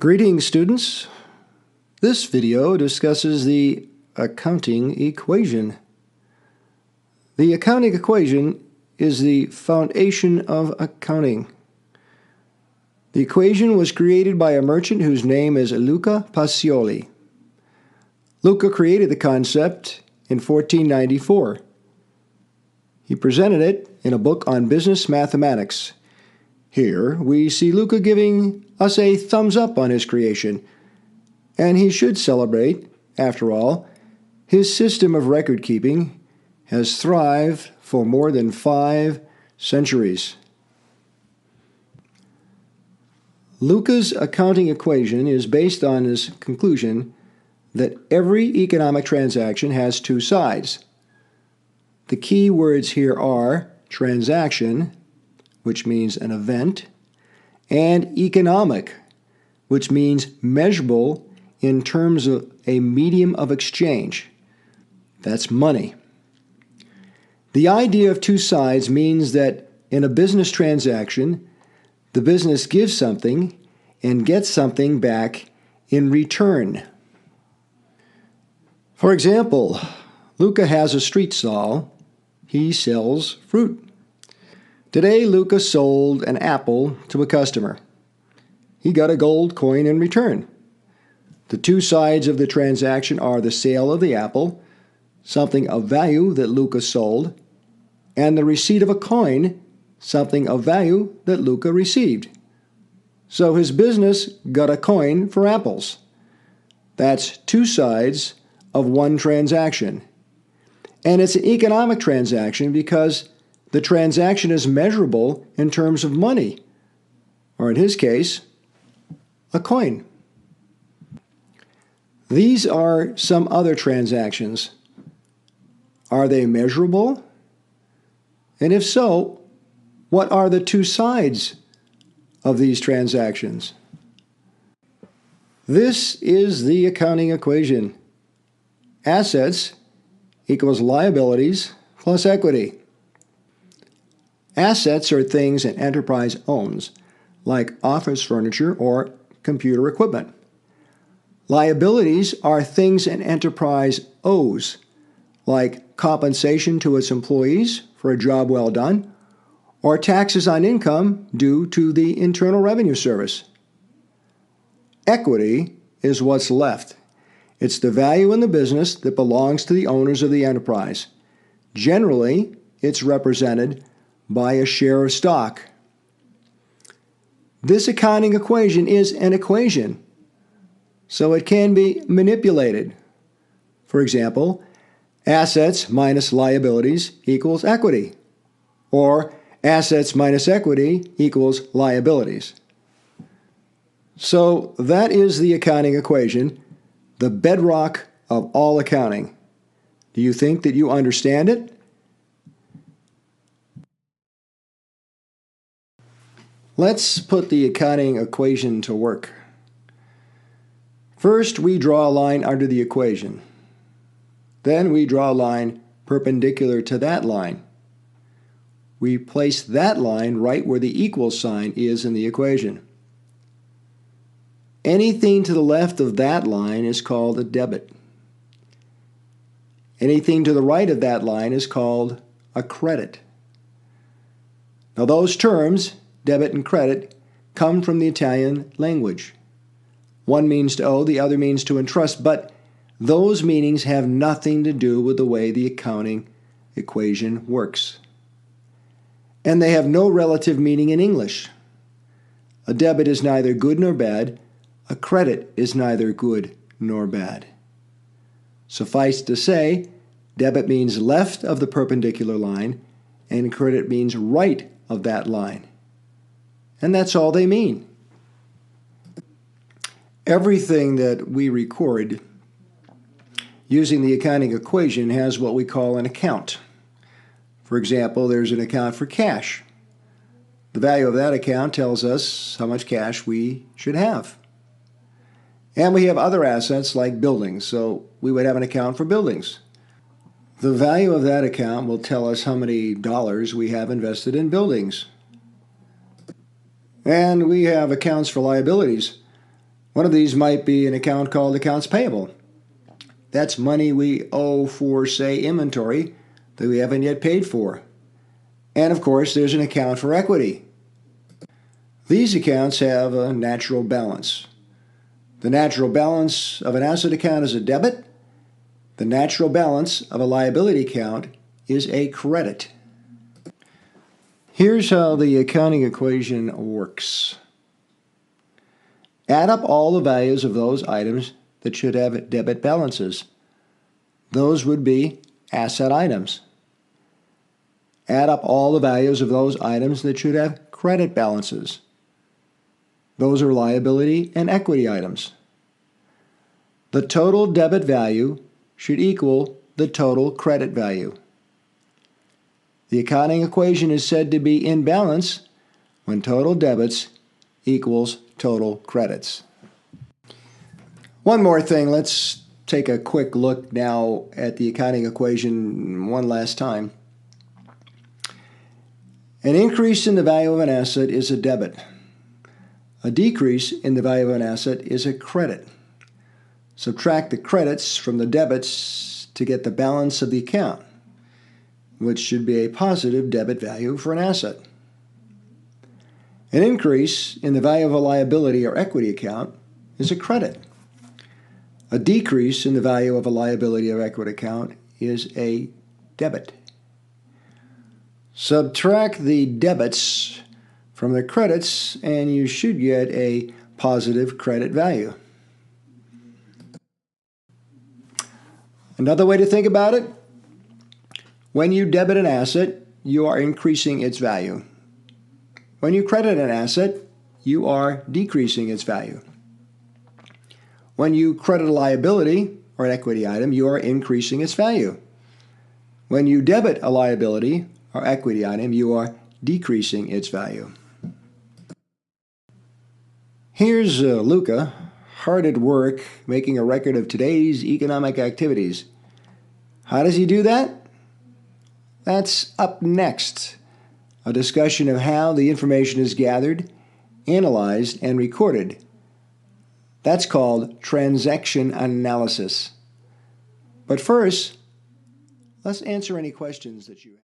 Greetings, students. This video discusses the accounting equation. The accounting equation is the foundation of accounting. The equation was created by a merchant whose name is Luca Pacioli. Luca created the concept in 1494. He presented it in a book on business mathematics. Here we see Luca giving us a thumbs up on his creation, and he should celebrate. After all, his system of record keeping has thrived for more than 5 centuries. Luca's accounting equation is based on his conclusion that every economic transaction has 2 sides. The key words here are transaction, which means an event, and economic, which means measurable in terms of a medium of exchange. That's money. The idea of 2 sides means that in a business transaction, the business gives something and gets something back in return. For example, Luca has a street stall. He sells fruit. Today, Luca sold an apple to a customer. He got a gold coin in return. The 2 sides of the transaction are the sale of the apple, something of value that Luca sold, and the receipt of a coin, something of value that Luca received. So his business got a coin for apples. That's 2 sides of one transaction. And it's an economic transaction because the transaction is measurable in terms of money, or in his case, a coin. These are some other transactions. Are they measurable? And if so, what are the 2 sides of these transactions? This is the accounting equation. Assets equals liabilities plus equity. Assets are things an enterprise owns, like office furniture or computer equipment. Liabilities are things an enterprise owes, like compensation to its employees for a job well done, or taxes on income due to the Internal Revenue Service. Equity is what's left. It's the value in the business that belongs to the owners of the enterprise. Generally, it's represented by a share of stock. This accounting equation is an equation, so it can be manipulated. For example, assets minus liabilities equals equity, or assets minus equity equals liabilities. So that is the accounting equation, the bedrock of all accounting. Do you think that you understand it? Let's put the accounting equation to work. First, we draw a line under the equation. Then we draw a line perpendicular to that line. We place that line right where the equal sign is in the equation. Anything to the left of that line is called a debit. Anything to the right of that line is called a credit. Now those terms, debit and credit, come from the Italian language. One means to owe, the other means to entrust, but those meanings have nothing to do with the way the accounting equation works. And they have no relative meaning in English. A debit is neither good nor bad. A credit is neither good nor bad. Suffice to say, debit means left of the perpendicular line, and credit means right of that line. And that's all they mean. Everything that we record using the accounting equation has what we call an account. For example, there's an account for cash. The value of that account tells us how much cash we should have. And we have other assets like buildings, so we would have an account for buildings. The value of that account will tell us how many dollars we have invested in buildings. And we have accounts for liabilities. One of these might be an account called accounts payable. That's money we owe for, say, inventory that we haven't yet paid for. And of course, there's an account for equity. These accounts have a natural balance. The natural balance of an asset account is a debit. The natural balance of a liability account is a credit. Here's how the accounting equation works. Add up all the values of those items that should have debit balances. Those would be asset items. Add up all the values of those items that should have credit balances. Those are liability and equity items. The total debit value should equal the total credit value. The accounting equation is said to be in balance when total debits equals total credits. One more thing, let's take a quick look now at the accounting equation one last time. An increase in the value of an asset is a debit. A decrease in the value of an asset is a credit. Subtract the credits from the debits to get the balance of the account, which should be a positive debit value for an asset. An increase in the value of a liability or equity account is a credit. A decrease in the value of a liability or equity account is a debit. Subtract the debits from the credits and you should get a positive credit value. Another way to think about it, when you debit an asset, you are increasing its value. When you credit an asset, you are decreasing its value. When you credit a liability or an equity item, you are increasing its value. When you debit a liability or equity item, you are decreasing its value. Here's Luca, hard at work, making a record of today's economic activities. How does he do that? That's up next. A discussion of how the information is gathered, analyzed, and recorded. That's called transaction analysis. But first, let's answer any questions that you have.